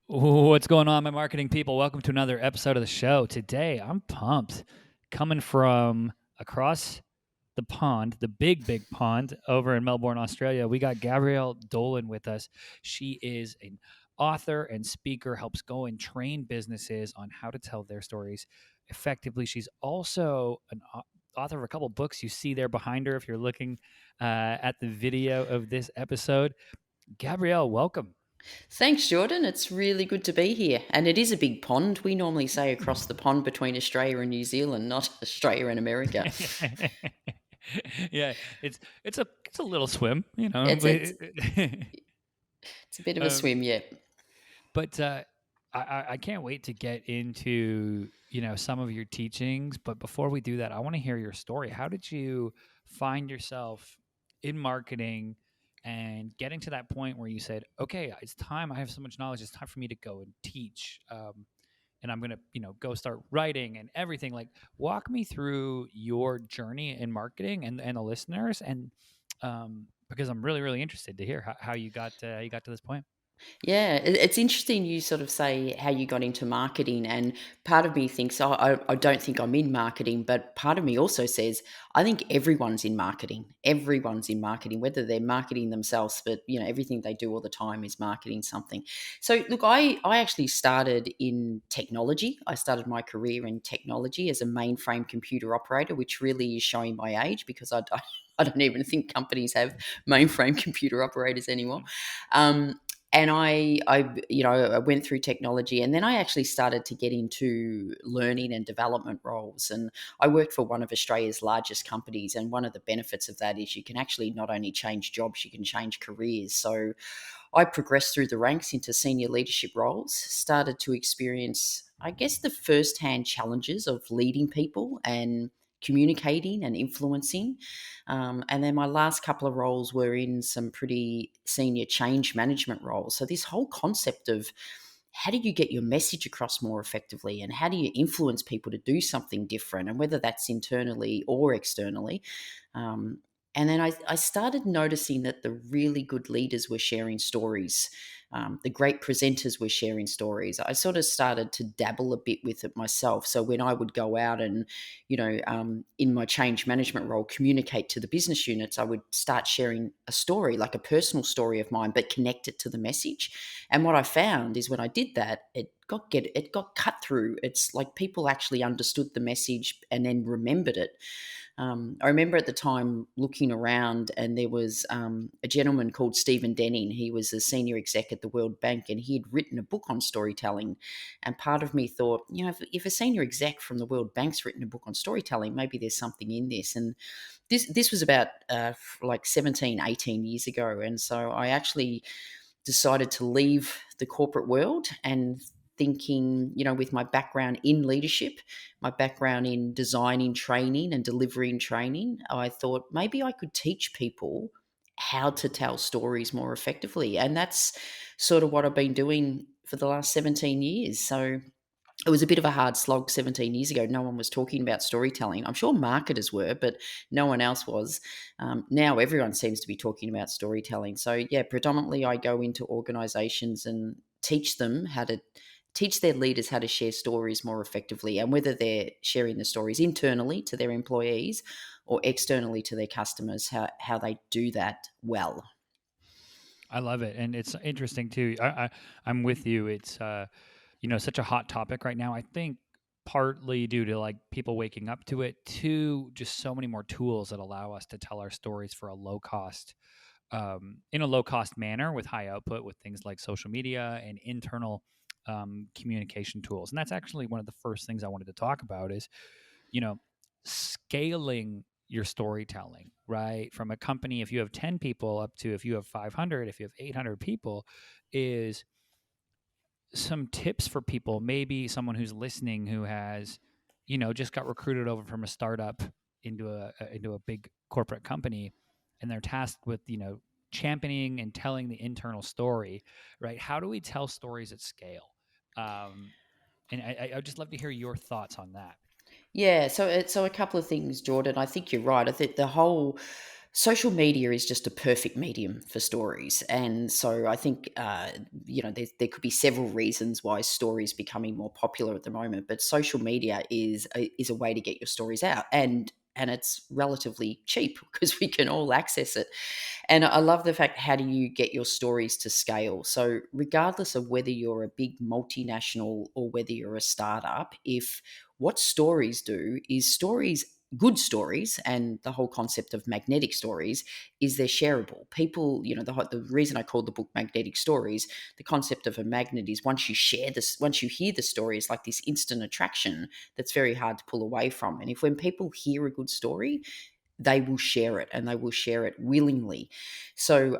What's going on, my marketing people? Welcome to another episode of the show. Today, I'm pumped. Coming from across the pond, the big pond over in Melbourne, Australia, we got Gabrielle Dolan with us. She is an author and speaker, helps go and train businesses on how to tell their stories effectively. She's also an author of a couple books you see there behind her if you're looking at the video of this episode. Gabrielle, welcome. Thanks, Jordan. It's really good to be here. And it is a big pond. We normally say across the pond between Australia and New Zealand, not Australia and America. Yeah, it's a little swim, It's it's it's a bit of a um, swim, yeah. but I can't wait to get into some of your teachings. But before we do that, I want to hear your story. How did you find yourself in marketing and getting to that point where you said, "Okay, it's time. I have so much knowledge. It's time for me to go and teach." And I'm gonna, go start writing and everything. Like, walk me through your journey in marketing and the listeners, and because I'm really, really interested to hear how you got to this point. Yeah, it's interesting you sort of say how you got into marketing, and part of me thinks, oh, I don't think I'm in marketing, but part of me also says, I think everyone's in marketing. Everyone's in marketing, whether they're marketing themselves, but everything they do all the time is marketing something. So look, I actually started in technology. I started my career in technology as a mainframe computer operator, which really is showing my age because I don't even think companies have mainframe computer operators anymore. Um, and I went through technology, and then I actually started to get into learning and development roles. And I worked for one of Australia's largest companies, and one of the benefits of that is you can actually not only change jobs, you can change careers. So I progressed through the ranks into senior leadership roles, started to experience, I guess, the first-hand challenges of leading people and communicating and influencing. And then my last couple of roles were in some pretty senior change management roles. So this whole concept of how do you get your message across more effectively, and how do you influence people to do something different, and whether that's internally or externally. Um, and then I started noticing that the really good leaders were sharing stories. The great presenters were sharing stories. I sort of started to dabble a bit with it myself. So when I would go out and, in my change management role, communicate to the business units, I would start sharing a story, like a personal story of mine, but connect it to the message. And what I found is when I did that, it got cut through. It's like people actually understood the message and then remembered it. I remember at the time looking around, and there was a gentleman called Stephen Denning. He was a senior exec at the World Bank, and he had written a book on storytelling. And part of me thought, if a senior exec from the World Bank's written a book on storytelling, maybe there's something in this. And this was about like 17, 18 years ago. And so I actually decided to leave the corporate world, and thinking, with my background in leadership, my background in designing training and delivering training, I thought maybe I could teach people how to tell stories more effectively. And that's sort of what I've been doing for the last 17 years. So it was a bit of a hard slog 17 years ago. No one was talking about storytelling. I'm sure marketers were, but no one else was. Now everyone seems to be talking about storytelling. So, yeah, predominantly I go into organizations and teach their leaders how to share stories more effectively, and whether they're sharing the stories internally to their employees or externally to their customers, how they do that well. I love it, and it's interesting too. I'm with you. It's such a hot topic right now. I think partly due to like people waking up to it, to just so many more tools that allow us to tell our stories for a low cost, in a low cost manner with high output, with things like social media and internal communication tools. And that's actually one of the first things I wanted to talk about is you know, scaling your storytelling, right? From a company, if you have 10 people up to if you have 500, if you have 800 people, is some tips for people, maybe someone who's listening who has, just got recruited over from a startup into a big corporate company, and they're tasked with, championing and telling the internal story, right? How do we tell stories at scale? Um, and I'd just love to hear your thoughts on that. Yeah, so a couple of things, Jordan. I think you're right. I think the whole social media is just a perfect medium for stories, and so I think there could be several reasons why stories becoming more popular at the moment. But social media is a way to get your stories out, and it's relatively cheap because we can all access it. And I love the fact, how do you get your stories to scale? So, regardless of whether you're a big multinational or whether you're a startup, if what stories do is stories, good stories, and the whole concept of magnetic stories is they're shareable. People, the reason I called the book Magnetic Stories, the concept of a magnet is once you share this, once you hear the story, it's like this instant attraction that's very hard to pull away from. And if when people hear a good story, they will share it, and they will share it willingly. So,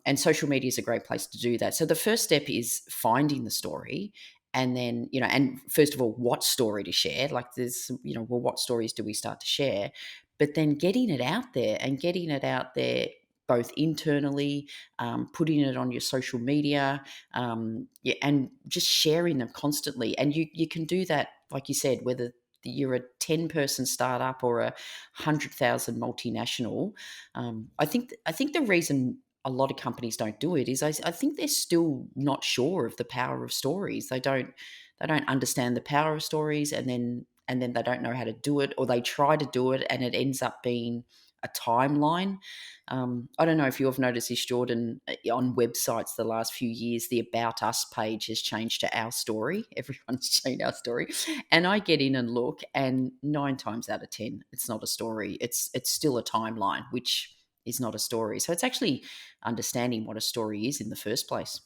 and social media is a great place to do that. So, the first step is finding the story. And then, and first of all, what story to share? Like, well, what stories do we start to share? But then getting it out there, and getting it out there both internally, putting it on your social media, yeah, and just sharing them constantly. And you can do that, like you said, whether you're a 10-person startup or a 100,000 multinational. I think the reason a lot of companies don't do it is I think they're still not sure of the power of stories. They don't understand the power of stories, and then they don't know how to do it, or they try to do it and it ends up being a timeline. I don't know if you've noticed this, Jordan, on websites the last few years, the About Us page has changed to Our Story. Everyone's changed Our Story. And I get in and look, and 9 times out of 10, it's not a story. It's still a timeline, which is not a story. So it's actually understanding what a story is in the first place.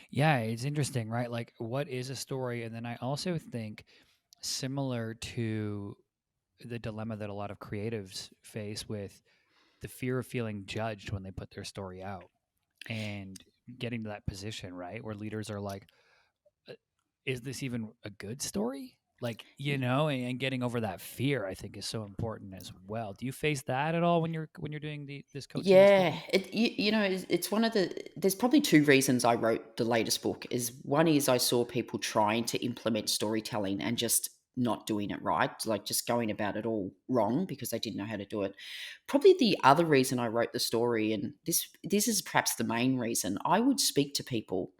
Yeah, it's interesting, right? Like, what is a story? And then I also think, similar to the dilemma that a lot of creatives face with the fear of feeling judged when they put their story out, and getting to that position, right? Where leaders are like, "Uh, is this even a good story?" Like, and getting over that fear, I think, is so important as well. Do you face that at all when you're doing this coaching and Yeah, speaking? it's one of the. There's probably two reasons I wrote the latest book. Is one is I saw people trying to implement storytelling and just not doing it right, like just going about it all wrong because they didn't know how to do it. Probably the other reason I wrote the story, and this is perhaps the main reason, I would speak to people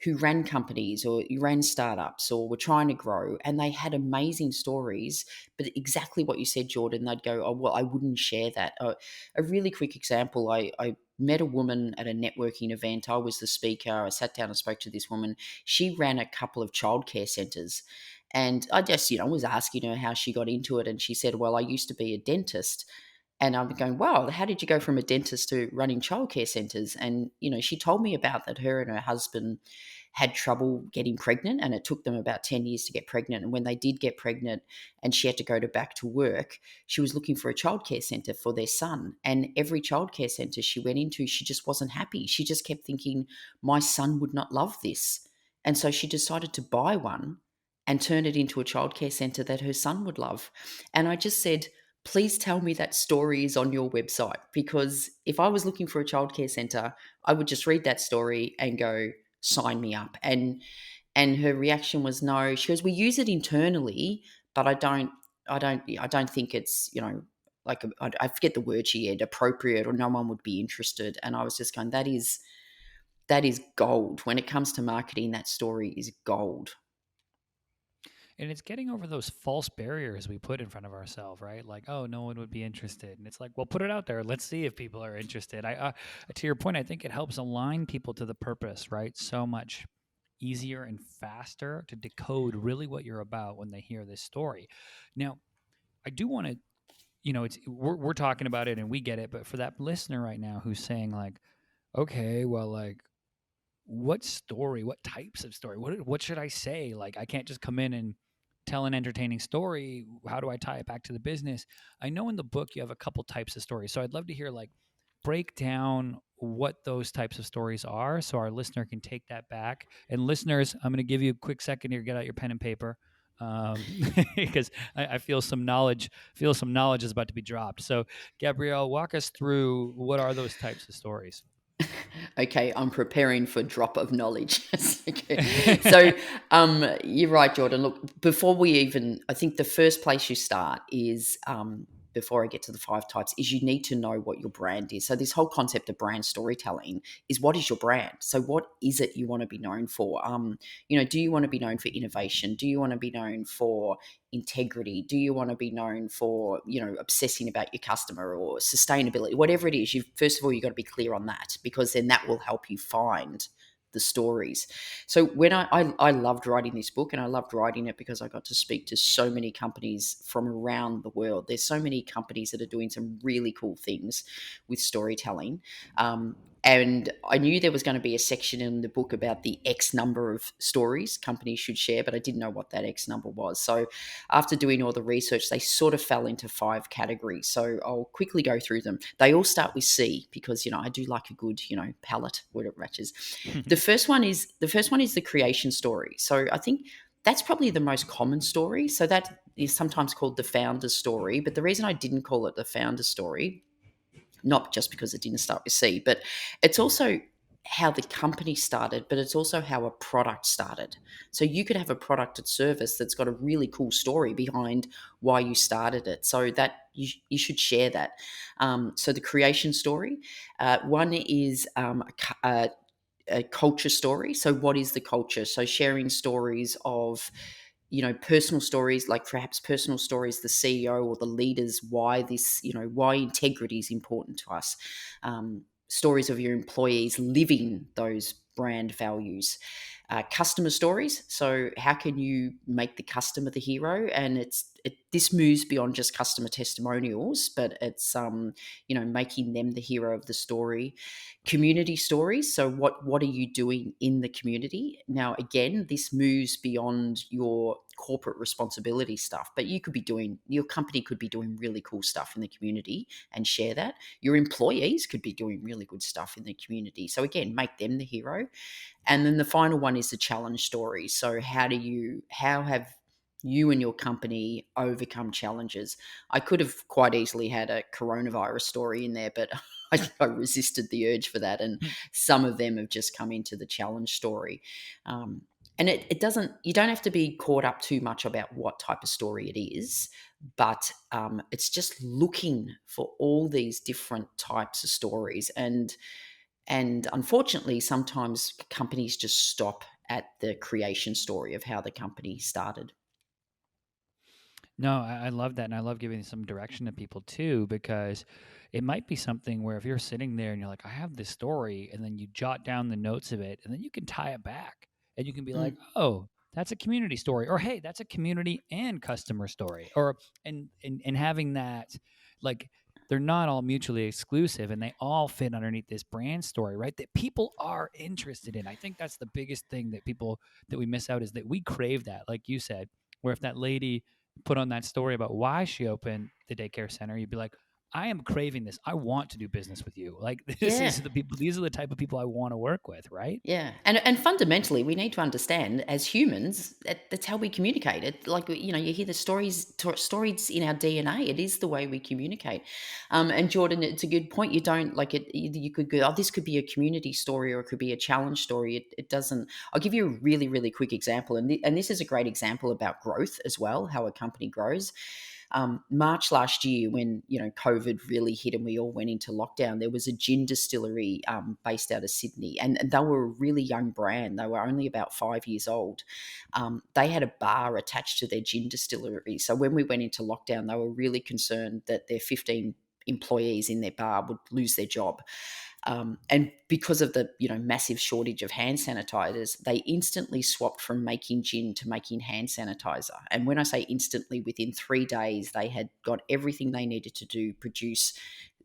who ran companies or ran startups or were trying to grow, and they had amazing stories, but exactly what you said, Jordan, they'd go, oh well, I wouldn't share that. A really quick example, I met a woman at a networking event. I was the speaker. I sat down and spoke to this woman. She ran a couple of childcare centers, and I just was asking her how she got into it, and she said, well, I used to be a dentist. And I'm going, wow, how did you go from a dentist to running childcare centers? And, she told me about that her and her husband had trouble getting pregnant, and it took them about 10 years to get pregnant. And when they did get pregnant and she had to go back to work, she was looking for a childcare center for their son. And every childcare center she went into, she just wasn't happy. She just kept thinking, my son would not love this. And so she decided to buy one and turn it into a childcare center that her son would love. And I just said, please tell me that story is on your website, because if I was looking for a childcare center, I would just read that story and go, sign me up. And her reaction was no. She goes, we use it internally, but I don't think it's, like I forget the word she had, appropriate, or no one would be interested. And I was just going, that is gold. When it comes to marketing, that story is gold. And it's getting over those false barriers we put in front of ourselves, right? Like, oh, no one would be interested. And it's like, well, put it out there. Let's see if people are interested. To your point, I think it helps align people to the purpose, right? So much easier and faster to decode really what you're about when they hear this story. Now, I do want to, it's we're talking about it and we get it, but for that listener right now who's saying like, okay, well, like, what story, what types of story, what should I say? Like, I can't just come in and tell an entertaining story. How do I tie it back to the business? I know in the book you have a couple types of stories, so I'd love to hear, like, break down what those types of stories are so our listener can take that back. And listeners, I'm going to give you a quick second here, get out your pen and paper, because I feel some knowledge is about to be dropped. So, Gabrielle, walk us through, what are those types of stories? Okay, I'm preparing for drop of knowledge. Okay. So, you're right, Jordan. Look, before we even, I think the first place you start is before I get to the 5 types, is you need to know what your brand is. So this whole concept of brand storytelling is, what is your brand? So what is it you want to be known for? Do you want to be known for innovation? Do you want to be known for integrity? Do you want to be known for, obsessing about your customer or sustainability? Whatever it is, first of all, you've got to be clear on that, because then that will help you find the stories. So when I loved writing this book, and I loved writing it because I got to speak to so many companies from around the world. There's so many companies that are doing some really cool things with storytelling. And I knew there was going to be a section in the book about the X number of stories companies should share, but I didn't know what that X number was. So after doing all the research, they sort of fell into 5 categories. So I'll quickly go through them. They all start with C, because, I do like a good, palette where it matches. The first one is the creation story. So I think that's probably the most common story. So that is sometimes called the founder story. But the reason I didn't call it the founder story, not just because it didn't start with C, but it's also how the company started, but it's also how a product started. So you could have a product or service that's got a really cool story behind why you started it. So that you should share that. So the creation story. One is a culture story. So what is the culture? So sharing stories of, personal stories, like perhaps personal stories, the CEO or the leaders, why integrity is important to us. Stories of your employees living those brand values. Customer stories. So how can you make the customer the hero? And this moves beyond just customer testimonials, but it's making them the hero of the story. Community stories. So what are you doing in the community? Now, again, this moves beyond your corporate responsibility stuff, but your company could be doing really cool stuff in the community and share that. Your employees could be doing really good stuff in the community. So again, make them the hero. And then the final one is the challenge story. So how have you and your company overcome challenges? I could have quite easily had a coronavirus story in there, but I resisted the urge for that. And some of them have just come into the challenge story. And you don't have to be caught up too much about what type of story it is, but it's just looking for all these different types of stories. And unfortunately, sometimes companies just stop at the creation story of how the company started. No, I love that, and I love giving some direction to people too, because it might be something where if you're sitting there and you're like, I have this story, and then you jot down the notes of it, and then you can tie it back, and you can be like, Mm, oh, that's a community story, or hey, that's a community and customer story, or and having that, like, they're not all mutually exclusive, and they all fit underneath this brand story, right? That people are interested in. I think that's the biggest thing that we miss out, is that we crave that, like you said, where if that lady put on that story about why she opened the daycare center, you'd be like, I am craving this. I want to do business with you. Like yeah. these are the type of people I want to work with, right? Yeah, and fundamentally, we need to understand as humans that's how we communicate. It like you hear the stories in our DNA. It is the way we communicate. And Jordan, it's a good point. You don't like it. You could go, oh, this could be a community story or it could be a challenge story. It doesn't. I'll give you a really really quick example, and this is a great example about growth as well. How a company grows. March last year, when COVID really hit and we all went into lockdown, there was a gin distillery based out of Sydney, and they were a really young brand. They were only about 5 years old. They had a bar attached to their gin distillery. So when we went into lockdown, they were really concerned that their 15 employees in their bar would lose their job. And because of the massive shortage of hand sanitizers, they instantly swapped from making gin to making hand sanitizer. And when I say instantly, within 3 days, they had got everything they needed to produce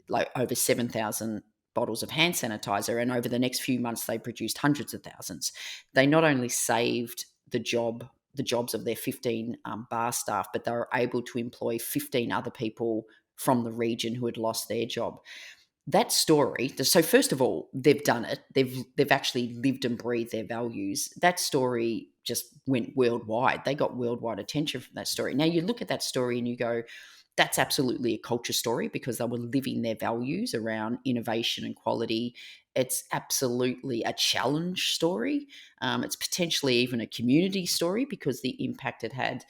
like over 7,000 bottles of hand sanitizer. And over the next few months, they produced hundreds of thousands. They not only saved the jobs of their 15 bar staff, but they were able to employ 15 other people from the region who had lost their job. That story, so first of all, they've done it. They've actually lived and breathed their values. That story just went worldwide. They got worldwide attention from that story. Now you look at that story and you go, that's absolutely a culture story, because they were living their values around innovation and quality. It's absolutely a challenge story. It's potentially even a community story because the impact it had.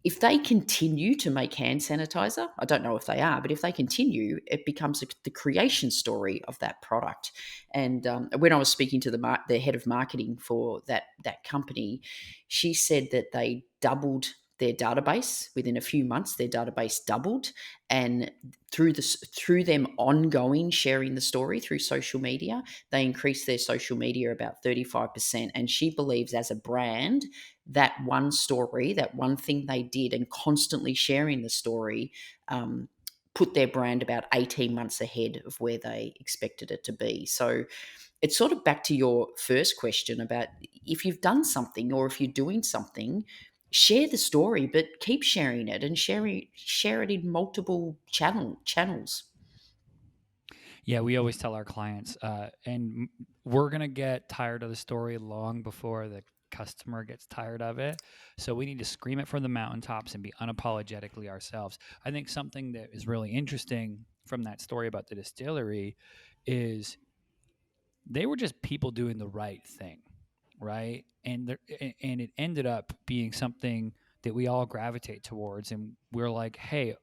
if they continue to make hand sanitizer, I don't know if they are, but if they continue, it becomes the creation story of that product. And when I was speaking to the head of marketing for that company, she said that they doubled their database within a few months. Their database doubled, and through them ongoing sharing the story through social media, they increased their social media about 35%. And she believes, as a brand, that one story, that one thing they did, and constantly sharing the story, put their brand about 18 months ahead of where they expected it to be. So it's sort of back to your first question about, if you've done something or if you're doing something, share the story, but keep sharing it, and share it in multiple channels. Yeah, we always tell our clients, we're going to get tired of the story long before the customer gets tired of it. So we need to scream it from the mountaintops and be unapologetically ourselves. I think something that is really interesting from that story about the distillery is they were just people doing the right thing, right? And it ended up being something that we all gravitate towards, and we're like, hey,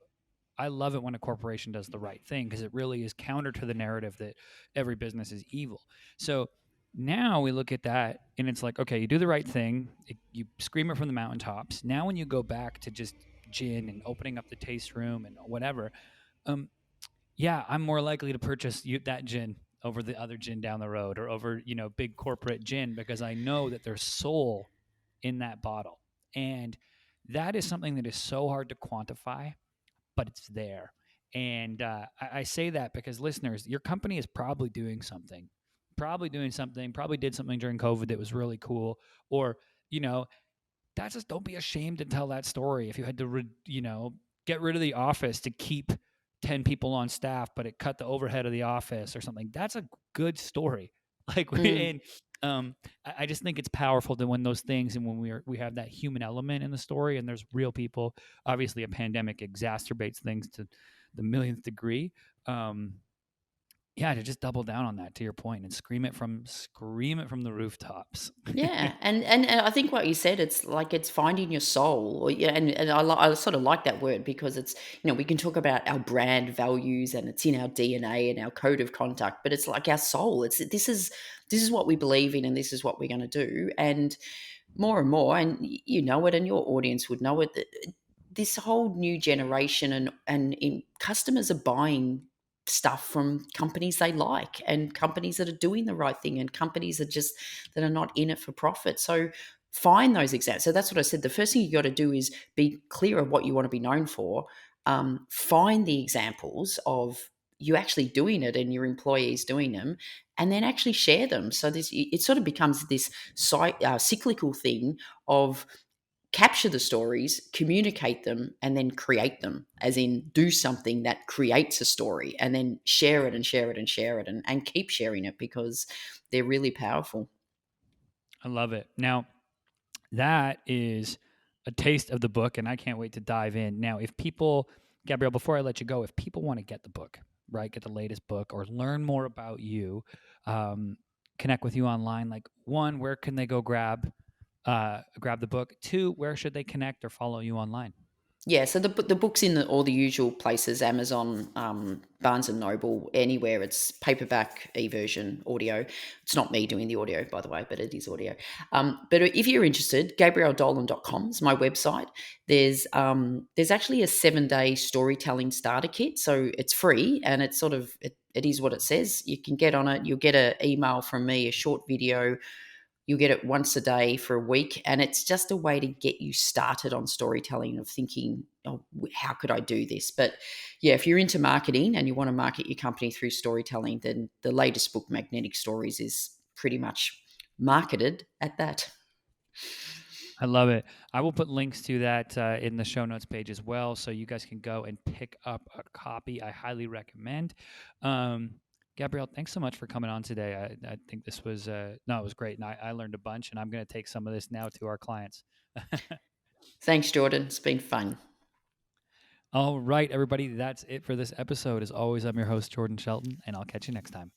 I love it when a corporation does the right thing, because it really is counter to the narrative that every business is evil. So now we look at that and it's like, okay, you do the right thing, you scream it from the mountaintops. Now, when you go back to just gin and opening up the taste room and whatever, um, yeah, I'm more likely to purchase that gin over the other gin down the road, or over, big corporate gin, because I know that there's soul in that bottle. And that is something that is so hard to quantify, but it's there. And I say that because, listeners, your company is probably doing something, probably did something during COVID that was really cool. Or, you know, that's just, don't be ashamed to tell that story. If you had to, get rid of the office to keep 10 people on staff, but it cut the overhead of the office or something, that's a good story. Like, Mm. and I just think it's powerful that when those things, and when we have that human element in the story, and there's real people. Obviously, a pandemic exacerbates things to the millionth degree. Um, yeah, to just double down on that, to your point, and scream it from the rooftops. Yeah, and I think what you said, it's like it's finding your soul. Yeah, and I sort of like that word, because it's, we can talk about our brand values and it's in our DNA and our code of conduct, but it's like our soul. It's this is what we believe in, and this is what we're going to do. And more and more, and you know it, and your audience would know it, that this whole new generation, and customers are buying stuff from companies they like, and companies that are doing the right thing, and companies that are not in it for profit. So find those examples. So that's what I said. The first thing you got to do is be clear of what you want to be known for. Find the examples of you actually doing it and your employees doing them, and then actually share them. So it sort of becomes this cyclical thing of capture the stories, communicate them, and then create them, as in do something that creates a story, and then share it and share it and share it, and keep sharing it, because they're really powerful. I love it. Now, that is a taste of the book, and I can't wait to dive in. Now, if people, Gabrielle, before I let you go, if people want to get the book, right, get the latest book, or learn more about you, um, connect with you online, like, one, where can they go grab the book? Two, where should they connect or follow you online? Yeah, so the book's in all the usual places: Amazon, Barnes and Noble, anywhere. It's paperback, e-version, audio. It's not me doing the audio, by the way, but it is audio. But if you're interested, GabrielleDolan.com is my website. There's actually a 7-day storytelling starter kit, so it's free, and it's sort of it is what it says. You can get on it. You'll get an email from me, a short video. You'll get it once a day for a week, and it's just a way to get you started on storytelling, of thinking, oh, how could I do this? But yeah, if you're into marketing and you want to market your company through storytelling, then the latest book, Magnetic Stories, is pretty much marketed at that. I love it. I will put links to that in the show notes page as well, so you guys can go and pick up a copy. I highly recommend. Um, Gabrielle, thanks so much for coming on today. I think this was no, it was great, and I learned a bunch, and I'm going to take some of this now to our clients. Thanks, Jordan. It's been fun. All right, everybody, that's it for this episode. As always, I'm your host, Jordan Shelton, and I'll catch you next time.